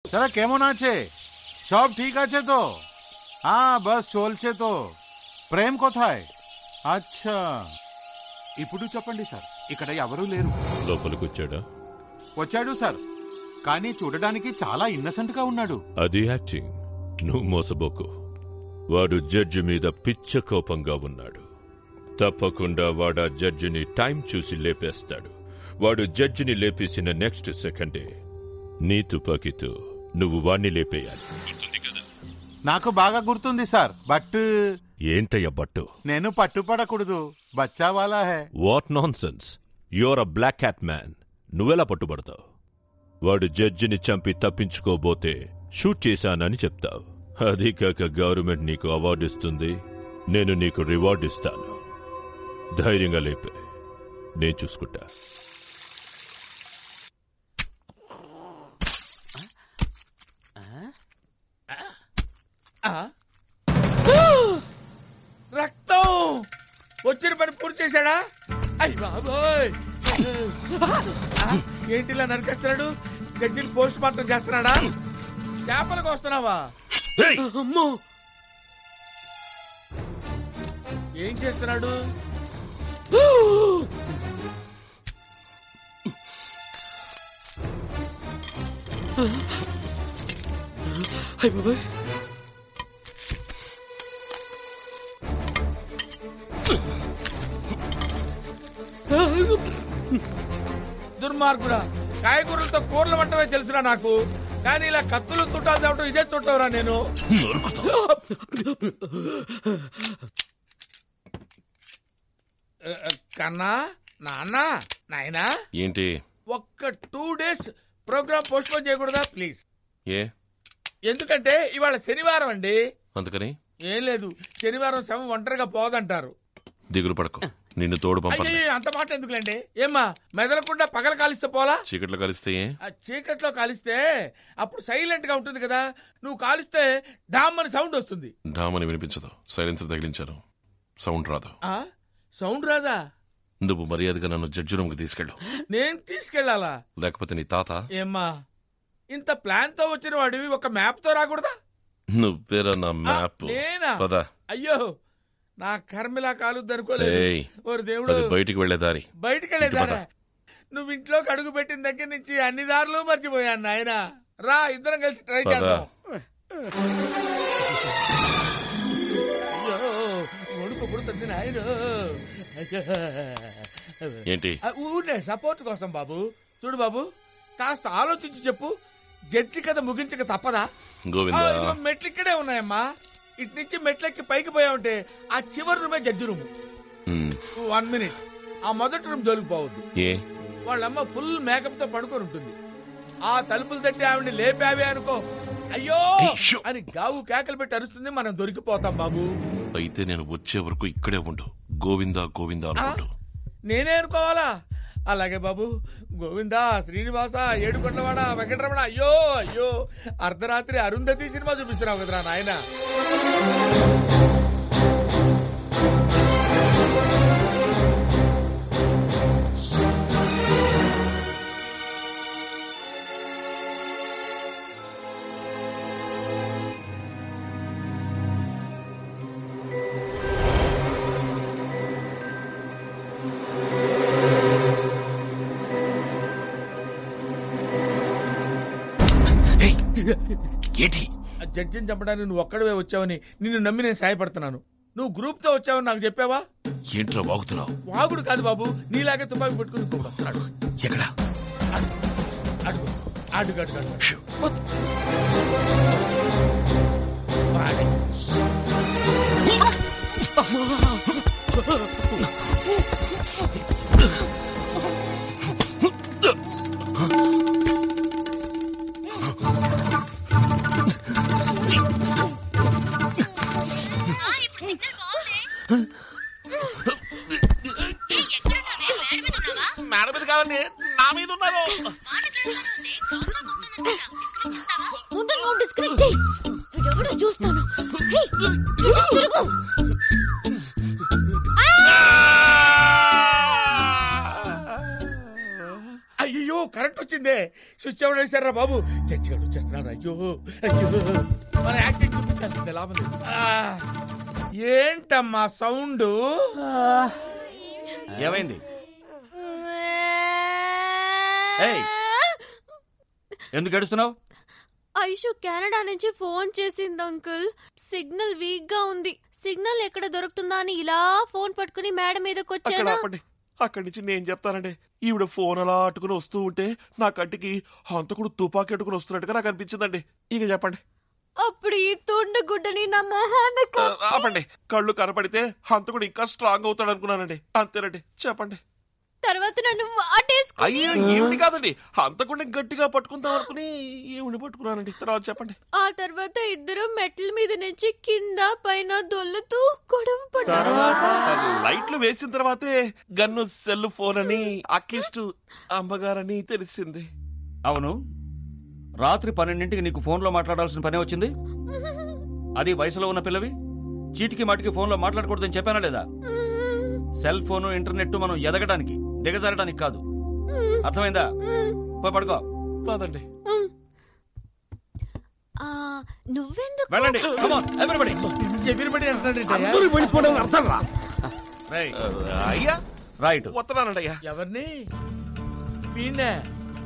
चला केमन आछे सब ठीक आछे तो हाँ बस चलछे तो प्रेम कोथाय अच्छा ఇప్పుడు చెప్పండి సార్ ఇక్కడ ఎవరూ లేరు లోపలికి వచ్చాడా వచ్చాడు సార్ కానీ చూడడానికి చాలా ఇన్నసెంట్ గా ఉన్నాడు అది యాక్టింగ్ నువ్వు మోసబోకు వాడు జడ్జి మీద పిచ్చ కోపంగా ఉన్నాడు తప్పకుండా వాడు ఆ జడ్జిని టైం చూసి లేపేస్తాడు వాడు జడ్జిని లేపేసిన నెక్స్ట్ సెకండే నీ తుపాకీతో నువ్వు వాణ్ణి లేపేయాలి నాకు బాగా గుర్తుంది సార్ బట్ ఏంటయ్య బట్టు నేను పట్టుపడకూడదు బచ్చా వాలా హై what nonsense your a black cat man నువ్వెలా పట్టుబడతావు వాడు జడ్జిని చంపి తప్పించుకోబోతే షూట్ చేశానని చెప్తావు అది కాక గవర్నమెంట్ నీకు అవార్డు ఇస్తుంది నేను నీకు రివార్డు ఇస్తాను ధైర్యంగా లేపే నేను చూసుకుంటా రక్తం వచ్చిన పని పూర్తి చేశాడా అయ్య బాబోయ్ ఏంటి ఇలా నరికేస్తున్నాడు జడ్జిని పోస్ట్ మార్టం చేస్తున్నాడా చేపలకు వస్తున్నావా అమ్మో ఏం చేస్తున్నాడు అయ్య బాబోయ్ దుర్మార్గుడా కాయగూరలతో కూరలు వంటమే తెలుసురా నాకు కానీ ఇలా కత్తులు చుట్టాలు తేవటం ఇదే చుట్టవరా నేను కన్నా నాన్న నాయనా ఏంటి ఒక్క 2 days ప్రోగ్రామ్ పోస్ట్ పోన్ చేయకూడదా ప్లీజ్ ఏ ఎందుకంటే ఇవాళ శనివారం అండి అందుకని ఏం లేదు శనివారం శవం ఒంటరిగా పోదంటారు దిగులు పడకు నిన్ను తోడు పంపండి అంత మాట ఎందుకులేండి ఏమ్మా మెదలకుండా పగల కాలిస్తే పోలా చీకట్లో కలిస్తే చీకట్లో కాలిస్తే అప్పుడు సైలెంట్ గా ఉంటుంది కదా నువ్వు కాలిస్తే డామ్ అని సౌండ్ వస్తుంది డామ్ అని వినిపించదు సైలెన్సర్ తగిలించారు సౌండ్ రాదు సౌండ్ రాదా నువ్వు మర్యాదగా నన్ను జడ్జి రూమ్ కి తీసుకెళ్ళు నేను తీసుకెళ్లాలా లేకపోతే నీ తాత ఏమ్మా ఇంత ప్లాన్ తో వచ్చిన వాడివి ఒక మ్యాప్ తో రాకూడదా నువ్వేరా నా మ్యాప్ నేనా అయ్యో నా కర్మిలా కాలుద్దనుకోలేదు దేవుడు బయటికి వెళ్లే దారి బయటికి వెళ్ళేదారా నువ్వు ఇంట్లోకి అడుగు పెట్టిన దగ్గర నుంచి అన్ని దారులు మర్చిపోయాను నాయన రా ఇద్దరం కలిసి ట్రై చేద్దాం అయ్యో ఒడుపు పుడుతుంది నాయన ఏంటి ఊరినే సపోర్ట్ కోసం బాబు చూడు బాబు కాస్త ఆలోచించి చెప్పు జడ్జి కథ ముగించక తప్పదా మెట్లు ఇక్కడే ఉన్నాయమ్మా ఇటు నుంచి మెట్లెక్కి పైకి పోయావుంటే ఆ చివరి రూమే జడ్జి రూమ్ 1 minute ఆ మొదటి రూమ్ జోలికిపోవద్దు వాళ్ళమ్మ ఫుల్ మేకప్ తో పడుకొని ఉంటుంది ఆ తలుపులు తట్టి ఆవిడ్ని లేపావే అనుకో అయ్యో అని గావు కేకలు పెట్టి అరుస్తుంది మనం దొరికిపోతాం బాబు అయితే నేను వచ్చే వరకు ఇక్కడే ఉండు గోవిందా గోవిందా అనుకుంటూ నేనే అనుకోవాలా అలాగే బాబు గోవిందా శ్రీనివాస ఏడుకొండవాడ వెంకటరమణ అయ్యో అయ్యో అర్ధరాత్రి అరుంధతి సినిమా చూపిస్తున్నావు కదరా నాయన జడ్జిని చంపడానికి నువ్వు ఒక్కడవే వచ్చావని నిన్ను నమ్మి నేను సాయపడుతున్నాను నువ్వు గ్రూప్ తో వచ్చావని నాకు చెప్పావా ఏంట్రా వాగుతున్నావు వాగుడు కాదు బాబు నీలాగే తుపాకి పెట్టుకుని వస్తున్నాడు ఎక్కడ అడుగు అడుగు అడుగు మేడం మీద కావాలి నా మీద ఉన్నారు ముందు స్విచ్ ఎవరు వేశారా బాబు? జడ్జి గారు వచ్చేస్తున్నాడు. అయ్యో అయ్యో, మన యాక్టింగ్ చూపించాల్సిందే, లాభం లేదు. ఏంటమ్మా సౌండ్? ఏమైంది? ఏయ్, ఎందుకు ఏడుస్తున్నావు? ఐషు కెనడా నుంచి ఫోన్ చేసింది అంకుల్. సిగ్నల్ వీక్ గా ఉంది. సిగ్నల్ ఎక్కడ దొరుకుతుందా అని ఇలా ఫోన్ పట్టుకుని మేడ మీదకి వచ్చాను. అక్కడి నుంచి నేను చెప్తానండి. ఈవిడ ఫోన్ అలా అట్టుకుని వస్తూ ఉంటే నా కంటికి హంతకుడు తుపాకీ అట్టుకుని వస్తున్నట్టుగా నాకు అనిపించిందండి. ఇక చెప్పండి. అప్పుడు ఈ తుండు గుడ్డని నా మొహాన్ని ఆపండి. కళ్ళు కనపడితే హంతకుడు ఇంకా స్ట్రాంగ్ అవుతాడు అనుకున్నానండి. అంతేనండి, చెప్పండి. తర్వాత నన్ను వాటేసుకుని. అయ్యో, ఏమిటి కాదండి, హంతకుడిని గట్టిగా పట్టుకుందాం అనుకుని ఏమిటి పట్టుకున్నానండి. తర్వాత చెప్పండి. ఆ తర్వాత ఇద్దరు మెట్ల మీద నుంచి కింద పైన దొల్లుతూ గొడవ పడ్డారు. లైట్లు వేసిన తర్వాతే గన్ను సెల్ ఫోన్ అని అక్కిస్ట్ అమ్మగారని తెలిసింది. అవును, రాత్రి 12ంటికి నీకు ఫోన్లో మాట్లాడాల్సిన పనే వచ్చింది. అది వయసులో ఉన్న పిల్లవి. చీటికి మాటికి ఫోన్లో మాట్లాడకూడదని చెప్పానా లేదా? సెల్ ఫోను ఇంటర్నెట్ మనం ఎదగడానికి దిగజారడానికి కాదు. అర్థమైందా? పోయి పడుకో. కాదండి, నువ్వెందుకు? వెళ్ళండి. Come on, everybody. అందరూ వెళ్ళిపోవడం అర్థం రా. Right. అయ్యా Right. వస్తున్నానండి అయ్యా. ఎవరిని?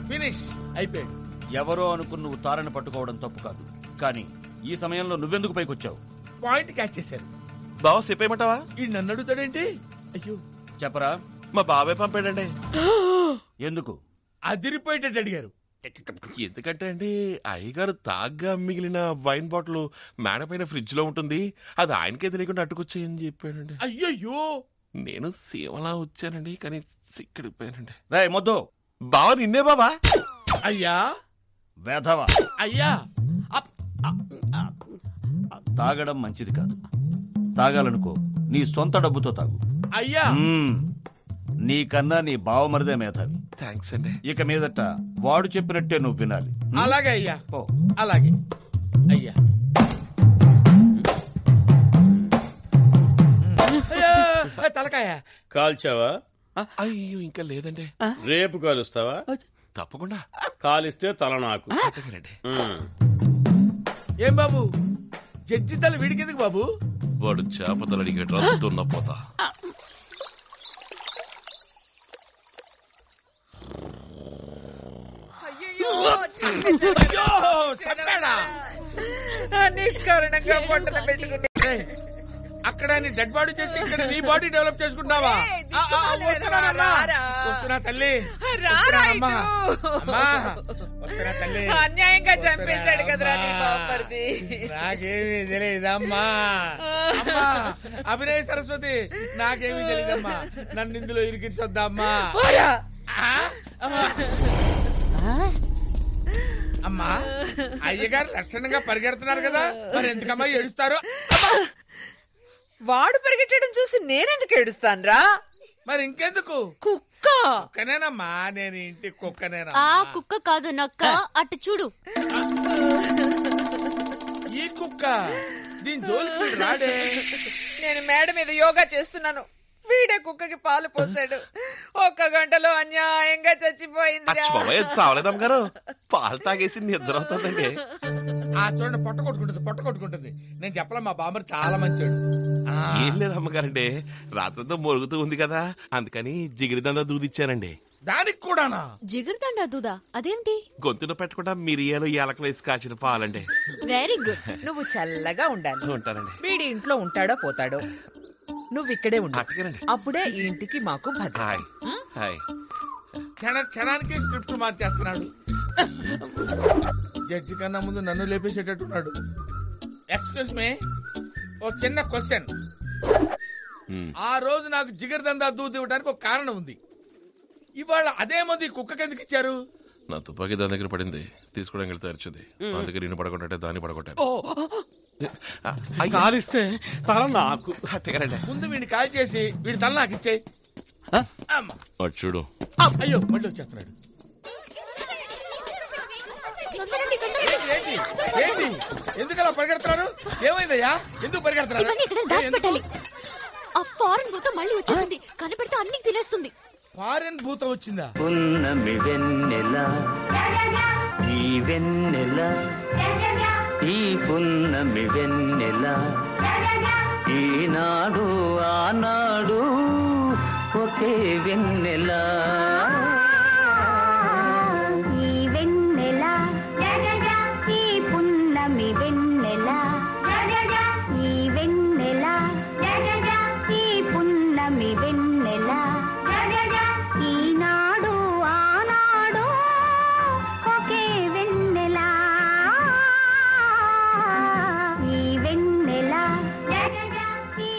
ఫినిష్ అయిపోయాడు. ఎవరో అనుకుని నువ్వు తారని పట్టుకోవడం తప్పు కాదు, కానీ ఈ సమయంలో నువ్వెందుకు పైకొచ్చావు? పాయింట్ క్యాచ్ చేశారు. బావ చెప్పేయమంటావా? ఈ నన్ను అడుగుతాడేంటి? అయ్యో, చెప్పరా. మా బాబాయ్ పంపాడండి. ఎందుకు? అదిరిపోయేటట్టు అడిగారు. ఎందుకంటే అండి, అయ్యగారు తాగ్గా మిగిలిన వైన్ బాటిల్ మేడ పైన ఫ్రిడ్జ్ లో ఉంటుంది, అది ఆయనకే తెలియకుండా అట్టుకొచ్చాయని చెప్పాడండి. అయ్యయ్యో, నేను సేవలా వచ్చానండి, కానీ సిక్కడిపోయానండి. రే మొద్దు, బావ నిన్నే బాబా. అయ్యా వేధవా. అయ్యా, తాగడం మంచిది కాదు. తాగాలనుకో నీ సొంత డబ్బుతో తాగు. అయ్యా, నీకన్నా నీ బావమరిదే మేధావి. థ్యాంక్స్ అండి. ఇక మీదట వాడు చెప్పినట్టే నువ్వు వినాలి. అలాగే అయ్యా. ఓ, అలాగే అయ్యా. తలకాయ కాల్చావా? అయ్యో, ఇంకా లేదండి. రేపు కాలుస్తావా? తప్పకుండా. కాలిస్తే తల నాకు. ఏం బాబు, జడ్జి తల విడికెందుకు బాబు? వాడు చేపతలు అడిగేట రద్దున్న పోతా. నిష్కారణంగా పొట్టలు పెట్టుకుంటే అక్కడ నీ డెడ్ బాడీ చేసి ఇక్కడ నీ బాడీ డెవలప్ చేసుకుంటావా? వస్తున్నా తల్లి, తల్లి. అన్యాయంగా చంపించాడు కదరా నీ బాపర్ది. నాకేమీ తెలియదమ్మా. అభినయ సరస్వతి, నాకేమీ తెలియదమ్మా. నన్ను ఇందులో ఇరికించొద్దమ్మా. అమ్మా, అయ్యగారు లక్షణంగా పరిగెడుతున్నారు కదా, మరి ఎందుకమ్మా ఏడుస్తారు? వాడు పరిగెట్టడం చూసి నేనెందుకు ఏడుస్తాన్రా? మరి ఇంకెందుకు? కుక్క. కుక్కనేనమ్మా, నేను ఇంటి కుక్కనేనా? ఆ కుక్క కాదు నక్క, అటు చూడు. ఈ కుక్క దీని జోలికి రాడే. నేను మేడ మీద యోగా చేస్తున్నాను, వీడే కుక్కకి పాలు పోసాడు. 1 గంటలో అన్యాయంగా చచ్చిపోయింది. సావలేదమ్మ గారు, పాలు తాగేసి నిద్ర అవుతుందండి. చూడండి, పొట్ట కొట్టుకుంటుంది. నేను చెప్పలే, మా బామ్మర్ చాలా మంచోడు. ఏం లేదు అమ్మగారండి, రాత్రంతా మొరుగుతూ ఉంది కదా, అందుకని జిగిరిదందా దూదిచ్చానండి. దానికి కూడానా? జిగురుదండా దూదా? అదేంటి? గొంతున పెట్టకుండా మిరియాలు ఏలకలు వేసి కాచిన పాలండి. Very good. నువ్వు చల్లగా ఉండాలి. ఉంటానండి. వీడి ఇంట్లో ఉంటాడో పోతాడో, నువ్వు ఇక్కడే ఉండు. అట్టగానండి. అప్పుడే ఈ ఇంటికి మాకు భద్రత. Hi hi. క్షణానికి స్క్రిప్ట్ మార్చేస్తున్నాడు. జడ్జి కన్నా ముందు నన్ను లేపేసేటట్టున్నాడు. ఎక్స్క్యూజ్ మీ, ఓ చిన్న క్వశ్చన్. ఆ రోజు నాకు జిగర్దందా దూది ఇవ్వడానికి ఒక కారణం ఉంది. ఇవాళ అదే మంది కుక్కకి ఎందుకు ఇచ్చారు? నా తుపాకీ దాని దగ్గర పడింది, తీసుకోవడానికి వెళ్తే అరిచింది. అందుకే నేను పడగొట్టే దాన్ని పడగొట్టాను. కాలిస్తే తల నాకు. అట్టగానండి. ముందు వీడిని కాల్ చేసి వీడి తల నాకు ఇచ్చేయి. చూడు. అయ్యో, మళ్ళీ వచ్చేస్తున్నాడు. ఏంటి ఎందుకలా పరిగెడుతున్నారు? ఏమైందయ్యా, ఎందుకు పరిగెడుతున్నారు? ఆ ఫారెన్ భూతం మళ్ళీ వచ్చేసింది, కనపడితే అన్ని తినేస్తుంది. ఫారెన్ భూతం వచ్చిందా? ఈ వెన్నెల ఈ పున్నమి వెన్నెల ఈనాడు ఆనాడు ఒకే వెన్నెల ఈ వెన్నెల ఈ పున్నమి వెన్నెల ఈ వెన్నెల ఈ పున్నమి వెన్నెల ఈనాడు ఆనాడు ఒకే వెన్నెల ఈ వెన్నెల ఈ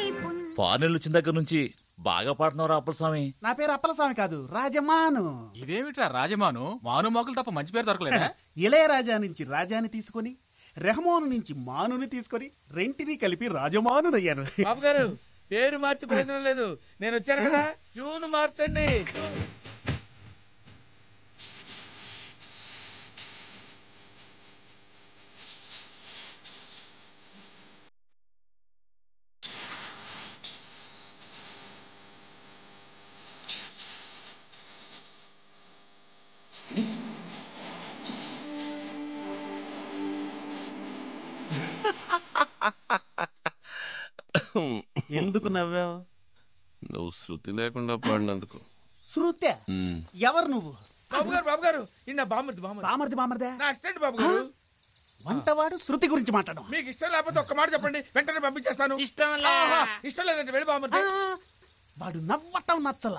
ఫారెన్ వచ్చిన దగ్గర నుంచి బాగా పాడుతున్నావు అప్పలస్వామి. నా పేరు అప్పలస్వామి కాదు, రాజమాను. ఇదేమిట్రా రాజమాను? మాను మోకులు తప్ప మంచి పేరు దొరకలేదా? ఇళయరాజా నుంచి రాజాని తీసుకొని, రెహమాను నుంచి మానుని తీసుకొని రెంటిని కలిపి రాజమానునయ్యాను. బాబు గారు పేరు మార్చి ప్రయోజనం లేదు, నేను వచ్చాను కదా, ట్యూన్ మార్చండి. ఎందుకు నవ్వావు? నువ్వు శృతి లేకుండా పాడినందుకు. శృత్య? ఎవరు నువ్వు? బాబు గారు ఇన్న బామర్ది బామర్దే నా అసిస్టెంట్ బాబు గారు. వంటవాడు శృతి గురించి మాట్లాడడం. మీకు ఇష్టం లేకపోతే ఒక్క మాట చెప్పండి, వెంటనే పంపించేస్తాను. ఇష్టం లేదంటే వెళ్ళి బామర్ది. వాడు నవ్వటం నచ్చల.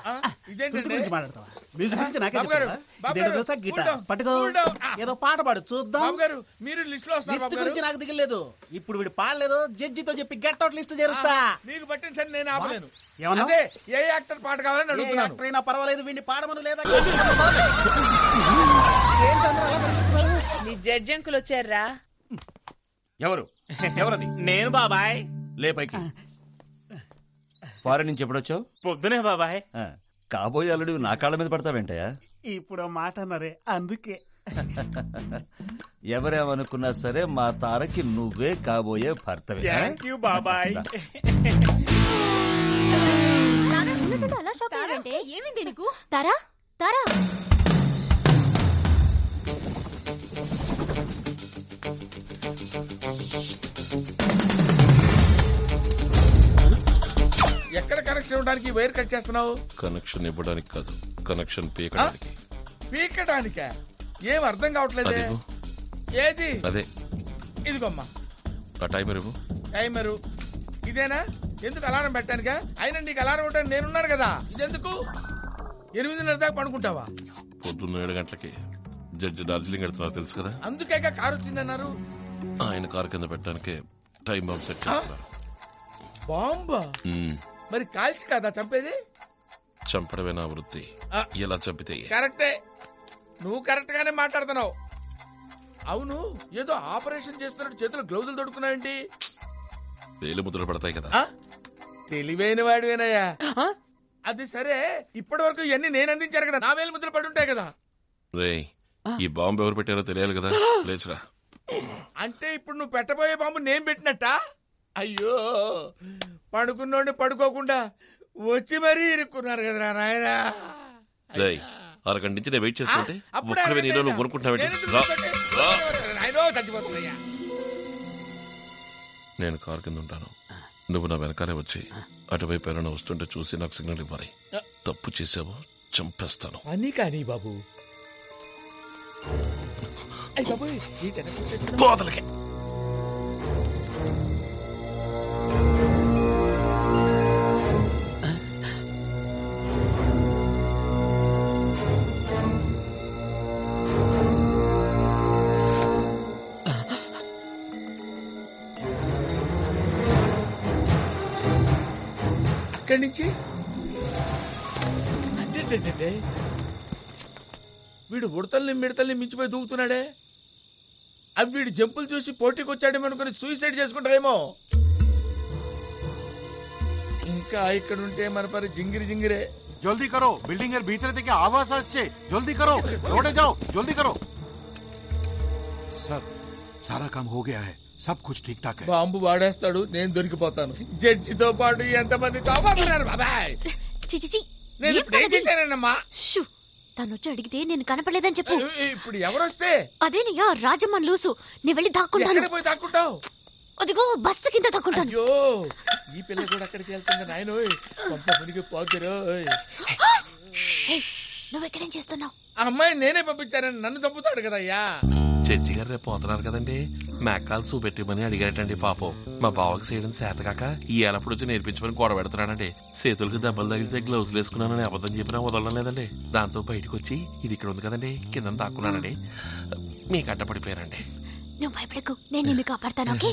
ఇదేంటండి? గురించి మాట్లాడతావా? మ్యూజిక్ గురించి నాకే బాబు గారు, చెప్తావా? బాబు ఇదేదో గారు, తెలుసా? గిటార్ cool down, పట్టుకో, cool down. ఏదో పాట పాడు చూద్దాం. బాబు గారు మీరు లిస్ట్ లో వస్తారు. లిస్ట్ బాబు గారు గురించి నాకు దిగలేదు. ఇప్పుడు వీడు పాడలేదు, జడ్జితో చెప్పి గెట్ అవుట్ లిస్ట్ చేరుస్తా. మీకు పట్టిన సరే నేను ఆపలేను. ఏమన్నా? అదే ఏ యాక్టర్ పాట కావాలని అడుగుతున్నాను. యాక్టర్ అయినా పర్వాలేదు, వీడిని పాడమను లేదా? నీ జడ్జి అంకుల్ వచ్చారా? ఎవరు? ఎవరది? నేను బాబాయ్. లే పైకి. ఫారెన్ నుంచి ఎప్పుడొచ్చావు? పొద్దునే బాబాయ్. కాబోయే అల్లుడు నా కాళ్ళ మీద పడతావేంటయా? ఇప్పుడు మాట అన్నారే అందుకే. ఎవరేమనుకున్నా సరే మా తారకి నువ్వే కాబోయే భర్తవే. థ్యాంక్ యూ బాబాయ్. అలా షాక్ అయ్యావంటే ఏమైంది నీకు? తారా తారా ఎక్కడ కనెక్షన్ ఇవ్వడానికి వైర్ కట్ చేస్తున్నావు? కనెక్షన్ ఇవ్వడానికి కాదు, కనెక్షన్ పీకడానికి. పీకడానికా? ఏం అర్థం కావట్లేదు. ఏది? అదే ఇదిగోమ్మా ఆ టైమర్ ఇవ్వు. టైమరు ఇదేనా? ఎందుకు అలారం పెట్టానుగా? అయినా నీకు అలారం ఇవ్వడానికి నేనున్నాను కదా. ఇదెందుకు? 8:30 దాకా పడుకుంటావా? పొద్దున్న 7 గంటలకి జడ్జి డార్జిలింగ్ వెళ్తున్నారు తెలుసు కదా. అందుకే కారు వచ్చిందన్నారు. ఆయన కారు కింద పెట్టడానికి టైం బాంబ్ సెట్ చేస్తున్నారు. బాంబా? మరి కాల్చి కదా చంపేది? చంపడమే నా వృత్తి. ఎలా చంపితే? కరెక్టే, నువ్వు కరెక్ట్ గానే మాట్లాడుతున్నావు. అవును, ఏదో ఆపరేషన్ చేస్తున్నట్టు చేతులు గ్లౌజులు తొడుక్కున్నావేంటి? వేలు ముద్రలు పడతాయి కదా. తెలివైన వాడివేనయ్యా. అది సరే, ఇప్పటి వరకు ఇవన్నీ నేను అందించారు కదా, నా వేలు ముద్రలు పడి ఉంటాయి కదా. రేయ్, ఈ బాంబు ఎవరు పెట్టారో తెలియాలి కదా. లేచురా. అంటే ఇప్పుడు నువ్వు పెట్టబోయే బాంబు నేను పెట్టినట్టా? అయ్యో, పడుకున్నోడిని పడుకోకుండా వచ్చి మరీ ఇరుక్కున్నారు కదరా నాయనా. రేయ్, అరగంట నుంచి నేను వెయిట్ చేస్తుంటే ఒక్కడే నీలో నువ్వు కొనుక్కుంటున్నావేంటి? నేను కారు కింద ఉంటాను, నువ్వు నా వెనకాలే వచ్చి అటువైపు ఎవరైనా వస్తుంటే చూసి నాకు సిగ్నల్ ఇవ్వాలి. తప్పు చేసావో చంపేస్తాను. అని కానీ బాబు. బోధలకే. అక్కడి నుంచి అంటే వీడు ఉడతల్ని మిడతల్ని మించిపోయి దూకుతున్నాడే. అవి వీడు జంపులు చూసి పోటీకి వచ్చాడేమో అనుకుని సూసైడ్ చేసుకుంటారేమో. ఇంకా ఇక్కడ ఉంటే మన పరి జింగిరి జింగిరే. जल्दी करो, बिल्डिंग के भीतर থেকে आवाज আসছে, जल्दी करो, दौड़े जाओ, जल्दी करो। सर, सारा काम हो गया है, सब कुछ ठीक ठाक है। బాంబు వాడేస్తాడు, నేను దొరికిపోతాను. జడ్జితో పాటు ఎంతమంది చావబోతున్నారు బాబాయ్. చిచిచి నేను ఇప్పుడు ఏం చేశానమ్మా? తను వచ్చి అడిగితే నేను కనపడలేదని చెప్పు. ఇప్పుడు ఎవరొస్తే? అదేనయ్యా రాజమ్మన్ లూసు. నేను వెళ్ళి దాక్కుంటాను. పోయి దాక్కుంటావు? అదిగో బస్సు కింద దాక్కుంటాను. అయ్యో ఈ పిల్ల కూడా అక్కడికి వెళ్తుంది నాయనోయ్. పంప మునిగి పోతురోయ్. నువ్వు ఎక్కడేం చేస్తున్నావు? ఆ అమ్మాయి నేనే పంపించానని నన్ను చంపుతాడు కదయ్యా. జడ్జి గారు రేపు పోతున్నారు కదండి, మేకాలు చూపెట్టమని అడిగారటండి. పాపం మా బావకి చేయడం చేతకాక ఈ ఏలప్పుడు వచ్చి నేర్పించమని గొడవ పెడుతున్నాడండి. చేతులకు దెబ్బలు తగిలితే గ్లౌజులు వేసుకున్నానని అబద్ధం చెప్పినా వదలడం లేదండి. దాంతో బయటకు వచ్చి ఇది ఇక్కడ ఉంది కదండి కింద దాక్కున్నానండి. మీకు అడ్డపడిపోయానండి. నువ్వు భయపడకు, నేను నిన్ను కాపాడతాను. ఓకే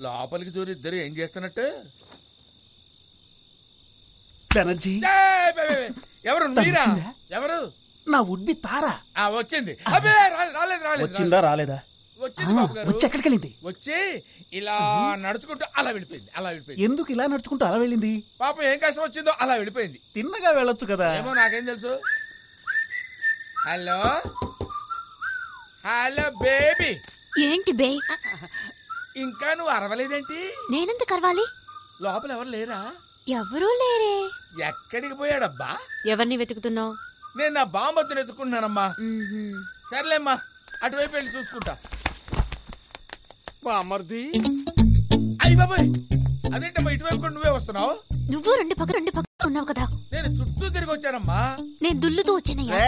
లోపలికి దూరి ఇద్దరు ఏం చేస్తున్నట్టు? బెనర్జీ ఎవరు మీరా? ఎవరు? నా ఉడ్బి తారా వచ్చింది. రాలేదు. వచ్చిందా రాలేదా? వచ్చింది బాబు గారు. వచ్చి ఎక్కడికి వెళ్ళింది? వచ్చి ఇలా నడుచుకుంటూ అలా వెళ్ళిపోయింది. ఎందుకు ఇలా నడుచుకుంటూ అలా వెళ్ళింది? పాపం ఏం కష్టం వచ్చిందో అలా వెళ్ళిపోయింది. తిన్నగా వెళ్ళొచ్చు కదా. ఏమో నాకేం తెలుసు. Hello hello baby. ఏంటి బే? ఇంకా నువ్వు అరవలేదేంటి? నేనెందుకు అరవాలి? లోపల ఎవరు లేరా? ఎవరూ లేరే. ఎక్కడికి పోయాడబ్బా? ఎవరిని వెతుకుతున్నావు? నేను నా బామ్మద్దును ఎత్తుకుంటున్నానమ్మా. సర్లేమ్మా అటువైపు వెళ్ళి చూసుకుంటా. బామ్మర్ది. అయ్యి బాబాయ్ అదేంటమ్మా ఇటువైపు కూడా నువ్వే వస్తున్నావు? నువ్వు రెండు పక్క ఉన్నావు కదా. నేను చుట్టూ తిరిగి వచ్చానమ్మా. నేను దుల్లుతూ వచ్చానయ్యా.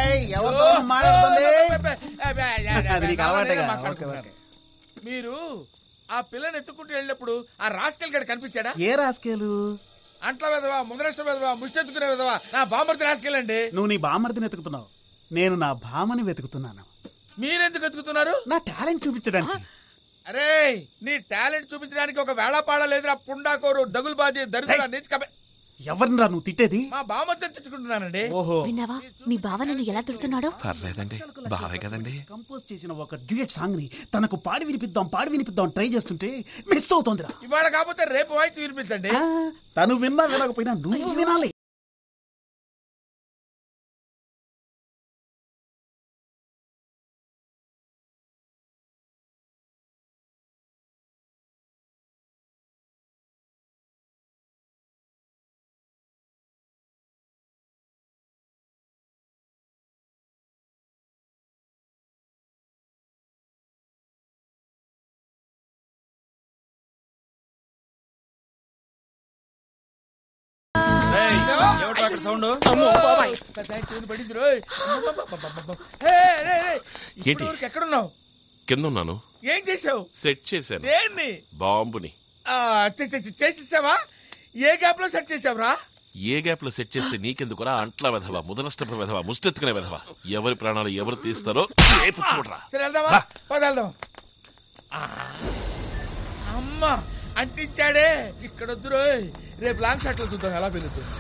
మీరు ఆ పిల్లని ఎత్తుకుంటూ వెళ్ళినప్పుడు ఆ రాస్కెల్ గడి కనిపించాడా? ఏ రాస్కెలు? అంట్ల వెదవా, ముద్రష్ట వెదవా, ముష్టెత్తుకునే వెదవా, నా బామ్మర్ది రాస్కెళ్ళండి. నువ్వు నీ బామ్మర్దిని వెతుకుతున్నావు, నేను నా భామని వెతుకుతున్నాను. మీరెందుకు వెతుకుతున్నారు? నా టాలెంట్ చూపించడానికి. అరే నీ టాలెంట్ చూపించడానికి ఒక వేళాపాడ లేదురా పుండాకోరు దగులుబాజీ దరిద్ర నీచకబే. ఎవరినిరా నువ్వు తిట్టేది? మా బామ్మర్దిని తిట్టుకుంటున్నానండి. ఓహో విన్నావా మీ బావ నన్ను ఎలా తిడుతున్నాడో? పర్లేదండి బావే కదండి. కంపోజ్ చేసిన ఒక డ్యూయట్ సాంగ్ ని తనకు పాడి వినిపిద్దాం ట్రై చేస్తుంటే మిస్ అవుతోందిరా. ఇవాళ కాకపోతే రేపు వాయిస్ వినిపించండి. తను విన్నా వినకపోయినా నువ్వు వినాలి. సౌండ్ ఎక్కడున్నావు? కింద ఉన్నాను. ఏం చేసావు? సెట్ చేశాను. దేన్ని? బాంబుని. చేసేసావా? ఏ గ్యాప్ లో సెట్ చేసావురా? ఏ గ్యాప్ లో సెట్ చేస్తే నీకెందుకురా అంట్ల వెధవా, ముదనష్టపు వెధవా, ముష్టెత్తుకునే వెధవా. ఎవరి ప్రాణాలు ఎవరు తీస్తారో చూడరా. వెళ్దాం. అమ్మా అంటించాడే. ఇక్కడ వద్దురో, రేపు లాంగ్ షాట్ లో చూద్దాం ఎలా పెరుగుతుంది.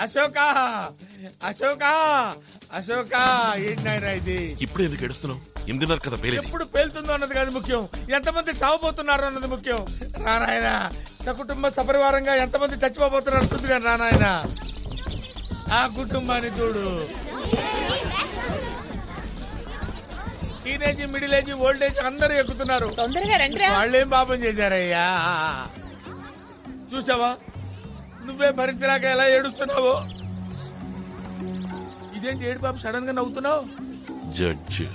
అశోక అశోక అశోక ఏంటైనా ఇది? ఇప్పుడు ఎందుకు ఏడుస్తున్నావు? ఎందున్నారు కదా పేరు. ఎప్పుడు పేలుతుందో అన్నది కాదు ముఖ్యం, ఎంతమంది చావబోతున్నారు అన్నది ముఖ్యం. రానాయన సకుటుంబ సపరివారంగా ఎంతమంది చచ్చిపోబోతున్నారు చూద్దు కానీ రానాయన. ఆ కుటుంబాన్ని చూడు. Teenage, middle age, old age అందరూ ఎక్కుతున్నారు. వాళ్ళేం పాపం చేశారయ్యా? చూసావా నువ్వే భరించలేక ఎలా ఏడుస్తున్నావు? ఇదేంటి ఏడు బాబు సడన్ గా నవ్వుతున్నావు? జడ్జి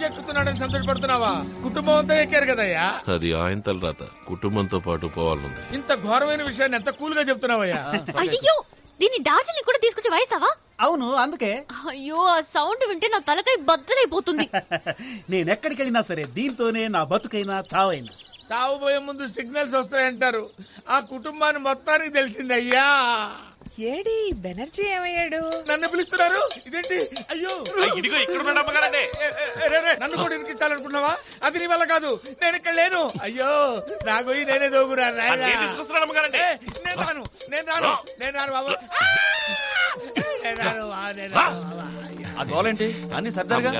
ఎక్కుతున్నాడని సంతోషపడుతున్నావా? కుటుంబం అంతా ఎక్కారు కదయ్యా. అది ఆయన తలరాత, కుటుంబంతో పాటు పోవాలనుంది. ఇంత ఘోరమైన విషయాన్ని ఎంత కూల్ గా చెప్తున్నావయ్యా? అయ్యో దీన్ని డార్జిలింగ్ కూడా తీసుకొచ్చి వాయిస్తావా? అవును అందుకే. అయ్యో ఆ సౌండ్ వింటే నా తలకాయ బద్దలైపోతుంది. నేనెక్కడికి వెళ్ళినా సరే దీంతోనే నా బతుకైనా చావైనా. చావబోయే ముందు సిగ్నల్స్ వస్తాయంటారు. ఆ కుటుంబాన్ని మొత్తానికి తెలిసింది అయ్యా. ఏడి బెనర్జీ ఏమయ్యాడు? నన్ను పిలుస్తున్నారు ఇదేంటి? అయ్యో ఇదిగో ఇక్కడ నన్ను కూడా ఇరికించాలనుకుంటున్నావా? అది నీ వల్ల కాదు, నేను ఇక్కడ లేను. అయ్యో నా గొయ్యి నేనే దోగురా. నేను రాను బాబు. అదోలేంటి అన్ని సర్దారుగా.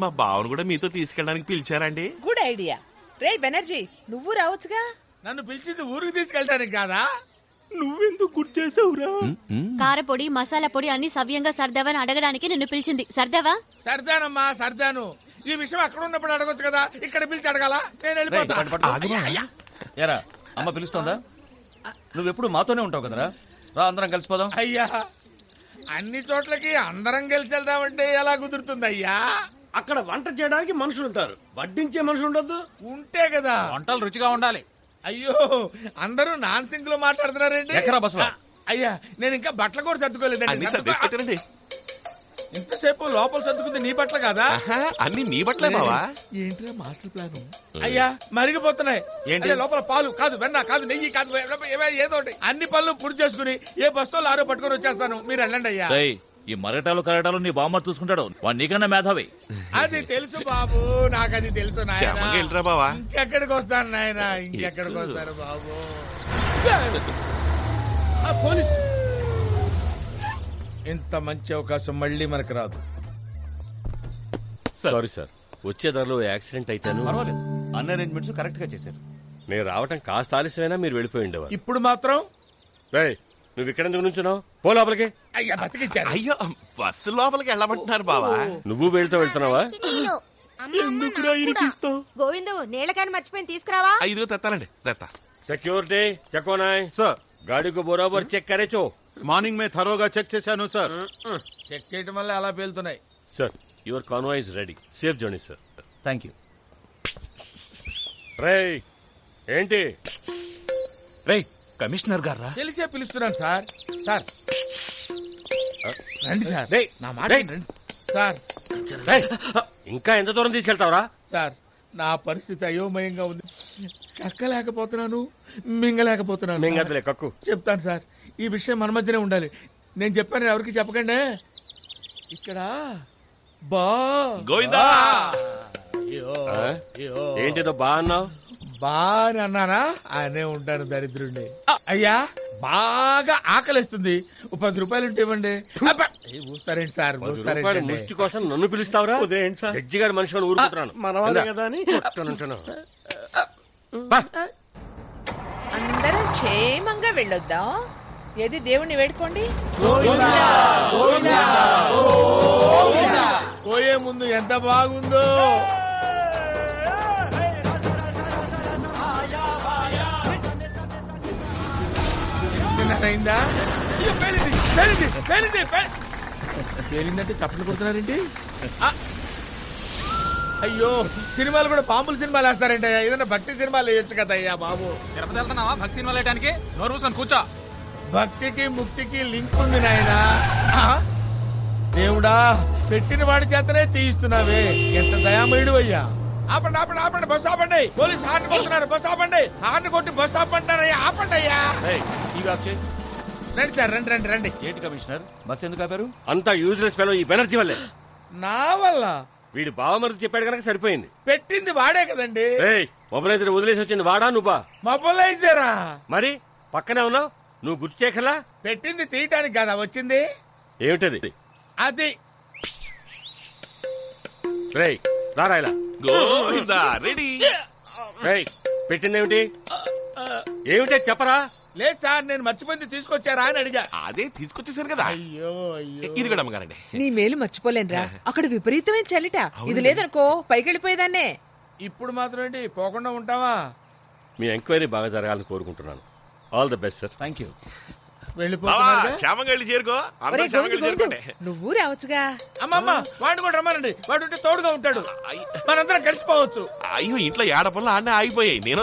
మా బావను కూడా మీతో తీసుకెళ్ళడానికి పిలిచారండి. Good idea. రే బెనర్జీ నువ్వు రావచ్చుగా. నన్ను పిలిచింది ఊరికి తీసుకెళ్ళటానికి కాదా? నువ్వెందుకు గుర్తు చేసావురా? కారపొడి మసాలా పొడి అన్ని సవ్యంగా సర్దావని అడగడానికి నిన్ను పిలిచింది. సర్దావా? సర్దానమ్మా సర్దాను. ఈ విషయం అక్కడ ఉన్నప్పుడు అడగొచ్చు కదా, ఇక్కడ పిలిచి అడగాల? నేను వెళ్ళిపోతా. ఏరా అమ్మ పిలుస్తోందా? నువ్వెప్పుడు మాతోనే ఉంటావు కదరా. రా అందరం కలిసిపోదాం. అయ్యా అన్ని చోట్లకి అందరం కలిసి వెళ్దామంటే ఎలా కుదురుతుంది అయ్యా? అక్కడ వంట చేయడానికి మనుషులు ఉంటారు, వడ్డించే మనుషులు ఉండొద్దు. ఉంటే కదా వంటలు రుచిగా ఉండాలి. అయ్యో అందరూ నాన్ సింక్ లో మాట్లాడుతున్నారండి. ఎక్కరా బసవా? అయ్యా నేను ఇంకా బట్టలు కూడా సర్దుకోలేదండి. ఇంతసేపు లోపల సర్దుకుంది నీ బట్టలు కాదా? అన్ని నీ బట్టలే బావా. ఏంట్రా మాస్టర్ ప్లాన్? అయ్యా మరిగిపోతున్నాయి. ఏంటి లోపల పాలు కాదు, వెన్న కాదు, నెయ్యి కాదు, ఏదో ఒకటి. అన్ని పనులు పూర్తి చేసుకుని ఏ బస్సులో లారో పట్టుకొని వచ్చేస్తాను, మీరు వెళ్ళండి అయ్యా. ఈ మరటాలు కరటాలు నీ బామ్మ చూసుకుంటాడు, వాడు నీకన్నా మేధావి. అది తెలుసు బాబు, నాకు అది తెలుసు నాయన. బావా ఇంకెక్కడికి వస్తాను నాయన, ఇంకెక్కడికి వస్తారు బాబు. పోలీస్ ఇంత మంచి అవకాశం మళ్ళీ మనకు రాదు. సారీ సార్, వచ్చే దారిలో యాక్సిడెంట్ అయితాను. పర్వాలేదు, అన్ని అరేంజ్మెంట్స్ కరెక్ట్ గా చేశారు. నేను రావటం కాస్త ఆలస్యమైనా మీరు వెళ్ళిపోయి ఉండేవారు. ఇప్పుడు మాత్రం నువ్వు ఇక్కడ ఎందుకు నుంచున్నావు? పో లోపలికి. అయ్యా బతికిచ్చారు. అయ్యో బస్సు లోపలికి వెళ్ళమంటున్నారు బావా. నువ్వు వెళ్తున్నావా? గోవిందు నీళ్ళకాని మర్చిపోయి తీసుకురావా. ఇదిగో తెత్తానండి, తెత్తా. సెక్యూరిటీ చెక్కోనాయ్ సార్. గాడికి బరోబర్ చెక్ కరేచో. మార్నింగ్ మే థరోగా చెక్ చేశాను సార్. చెక్ చేయడం వల్ల అలా పేలుతున్నాయి. Sir your convoy is ready. Safe journey sir. Thank you. రేయ్ ఏంటి? రేయ్ కమిషనర్ గారా? తెలిసే పిలుస్తున్నాను సార్. సార్ రండి సార్, నా మాట రండి సార్. ఇంకా ఎంత దూరం తీసుకెళ్తావరా? సార్ నా పరిస్థితి అయోమయంగా ఉంది. కక్కలేకపోతున్నాను, మింగలేకపోతున్నాను. మింగదులే కక్కు. చెప్తాను సార్, ఈ విషయం మన మధ్యనే ఉండాలి. నేను చెప్పాను ఎవరికి చెప్పకండి. ఇక్కడ గోవిందా. ఏంటిదో బా అన్నావు? బాని అన్నానా? ఆయనే ఉంటాను దరిద్రుడిని. అయ్యా బాగా ఆకలిస్తుంది, 10 రూపాయలు ఉంటే ఇవ్వండి. ఊస్తారేంటి సార్? ముష్టి కోసం నన్ను పిలుస్తావురా? జడ్జి గారి మనిషి ఊరుకుంటున్నాను. మనవాళ్ళే కదా అని అందరం క్షేమంగా వెళ్ళొద్దాం. ఏది దేవుణ్ణి వేడుకోండి. పోయే ముందు ఎంత బాగుందో. అయిందా? పేలిందంటే చప్పట్లు కొడుతున్నారేంటి? అయ్యో సినిమాలు కూడా బాంబులు సినిమాలు వేస్తారంటే, ఏదైనా భక్తి సినిమాలు వేయచ్చు కదా అయ్యా బాబు. తిరుపతి వెళ్తున్నావా భక్తి సినిమాలు వేయడానికి? నోరు మూసుకొని కూర్చో. భక్తికి ముక్తికి లింక్ ఉంది నాయనా. దేవుడా పెట్టిన వాడి చేతనే తీయిస్తున్నావే, ఎంత దయామయుడు అయ్యా. ఆపండి ఆపండి ఆపండి, బస్సు ఆపండి. పోలీసు హార్న్ కొడుతున్నారు, బస్సు ఆపండి. హార్న్ కొట్టి బస్సు ఆపంటారయ్యా, ఆపండి అయ్యా. రండి సార్, రండి రండి రండి. ఏంటి కమిషనర్ బస్ ఎందుకు ఆపారు? అంతా యూజ్లెస్ ఫెలో ఈ బెనర్జీ వల్లే. నా వల్ల? వీడి బావమరిది చెప్పాడు కనుక సరిపోయింది. పెట్టింది వాడే కదండి. మొబైలైజర్ వదిలేసి వచ్చింది వాడా నువ్వా? మొబైలైజరా? మరి పక్కనే ఉన్నావు, నువ్వు గుర్తు చేయకలా? పెట్టింది తీయటానికి కదా వచ్చింది. ఏమిటది? అది రేయ్ రారా ఇలా. రెడీ. పెట్టిందేమిటి? ఏమిటే చెప్పరా? లేదు సార్, నేను మర్చిపోయింది తీసుకొచ్చారా అని అడిగా. అదే తీసుకొచ్చేసారు కదా. అయ్యో అయ్యో. ఇది కూడా అమ్మగారండి. నీ మేలు మర్చిపోలేనురా. అక్కడ విపరీతమైన చలిట. ఇది లేదనుకో పైకి వెళ్ళిపోయేదాన్నే. ఇప్పుడు మాత్రం ఏంటి పోకుండా ఉంటావా? మీ ఎంక్వైరీ బాగా జరగాలని కోరుకుంటున్నాను. All the best sir. Thank you. క్షేమంగా వెళ్ళి చేరుకో. నువ్వు రావచ్చుగా. అమ్మమ్మ వాడిని కూడా రమ్మనండి, వాడు ఉంటే తోడుగా ఉంటాడు, మనందరం కలిసిపోవచ్చు. అయ్యో ఇంట్లో ఏడ పనులు ఆడనే ఆగిపోయాయి. నేను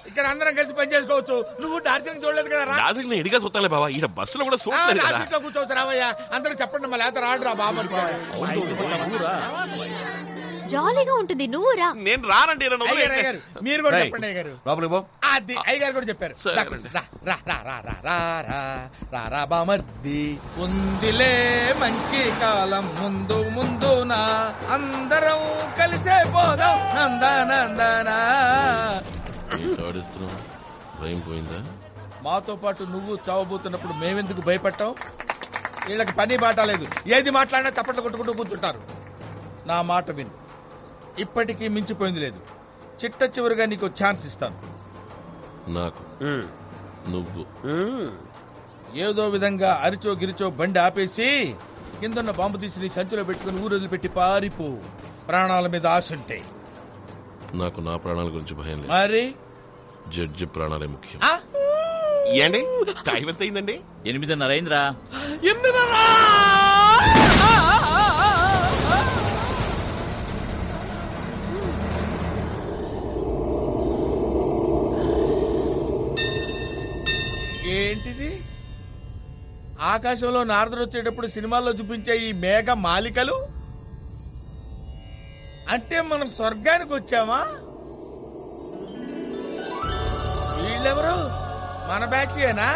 ఇక్కడ అందరం కలిసి పని చేసుకోవచ్చు. నువ్వు డార్జిలింగ్ చూడలేదు కదా? డార్జిలింగ్ ఎడిగా చూస్తాలే బాబా, ఈ బస్సులో కూడా చూడలేదు. కూర్చోవచ్చు రావయ్యా. అందరూ చెప్పండి, మళ్ళీ లేత రాడురా బాబు. జాలీగా ఉంటుంది, నువ్వు రా. నేను రానండి. మీరు కూడా చెప్పండి అయ్యగారు. అది అయ్యగారు కూడా చెప్పారు. బామర్ది ఉందిలే మంచి కాలం ముందు ముందునా, అందరం కలిసే పోదాం నందనందనా. భయం పోయిందా? మాతో పాటు నువ్వు చావబోతున్నప్పుడు మేమెందుకు భయపడ్డాం? వీళ్ళకి పని బాట లేదు, ఏది మాట్లాడినా తప్పట్లు కొట్టుకుంటూ కూర్చుంటారు. నా మాట విను, ఇప్పటికీ మించిపోయింది లేదు. చిట్ట చివరిగా నీకు ఛాన్స్ ఇస్తాను. నాకు నువ్వు ఏదో విధంగా అరిచో గిరిచో బండి ఆపేసి కిందన్న బాంబు తీసి నీ సంచిలో పెట్టుకుని ఊరు వదిలిపెట్టి పారిపో. ప్రాణాల మీద ఆశ ఉంటే. నాకు నా ప్రాణాల గురించి భయం లేదు, మరి జడ్జి ప్రాణాలే ముఖ్యం. ఏండి టైం ఎంత అయిందండి? 8:30 అయిందిరా. ఏంటిది? ఆకాశంలో నారదుడు వచ్చేటప్పుడు సినిమాల్లో చూపించే ఈ మేఘ మాలికలు అంటే మనం స్వర్గానికి వచ్చామా? వీళ్ళెవరు? మన బ్యాచ్యేనా?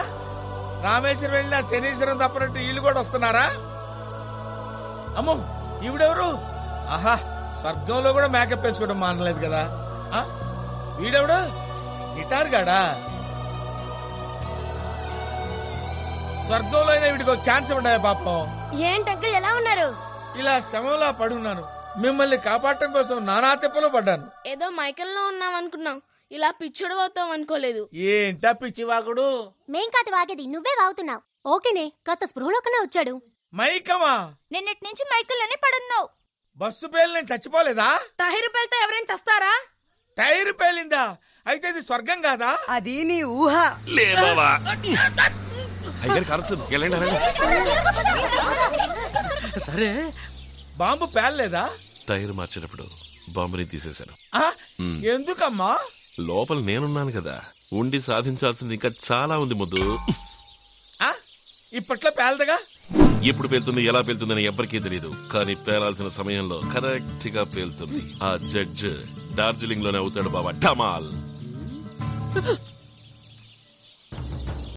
రామేశ్వరం వెళ్ళిన శనీశ్వరం తప్పనట్టు వీళ్ళు కూడా వస్తున్నారా? అమ్మో ఈవిడెవరు? ఆహా, స్వర్గంలో కూడా మేకప్ వేసుకోవడం మానలేదు కదా. వీడెవడు? గిటార్ గాడా? స్వర్గంలో అయినా వీడికి ఛాన్స్ ఉన్నాయా పాపం? ఏంటంకుల్ ఎలా ఉన్నారు? ఇలా శవంలా పడున్నాను. మిమ్మల్ని కాపాడటం కోసం నానా తిప్పలు పడ్డాను. ఏదో మైకల్లో ఉన్నాం అనుకున్నాం, ఇలా పిచ్చోడు అవుతాం అనుకోలేదు. ఏంటా పిచ్చి వాగుడు? మేం కాదు వాగేది, నువ్వే వాగుతున్నావు. ఓకేనే, కాస్త స్పృహలోకనే వచ్చాడు. మైకమా? నిన్నటి నుంచి మైకల్లోనే పడున్నావు. బస్సు పేలు నేను చచ్చిపోలేదా? టైర్ పేలితే ఎవరైనా చస్తారా? టైర్ పేలిందా? అయితే ఇది స్వర్గం కాదా? అది నీ ఊహ. లేవా సరే, బాంబు పేలలేదా? టైర్ మార్చేటప్పుడు బాంబుని తీసేశాను. ఎందుకమ్మా? లోపల నేనున్నాను కదా, ఉండి సాధించాల్సింది ఇంకా చాలా ఉంది ముద్దు. ఇప్పట్లో పేలదగా? ఎప్పుడు పేలుతుంది, ఎలా పేలుతుందని ఎవ్వరికీ తెలియదు. కానీ పేలాల్సిన సమయంలో కరెక్ట్ గా పేలుతుంది. ఆ జడ్జ్ డార్జిలింగ్ లోనే అవుతాడు బాబా. ఢమాల్.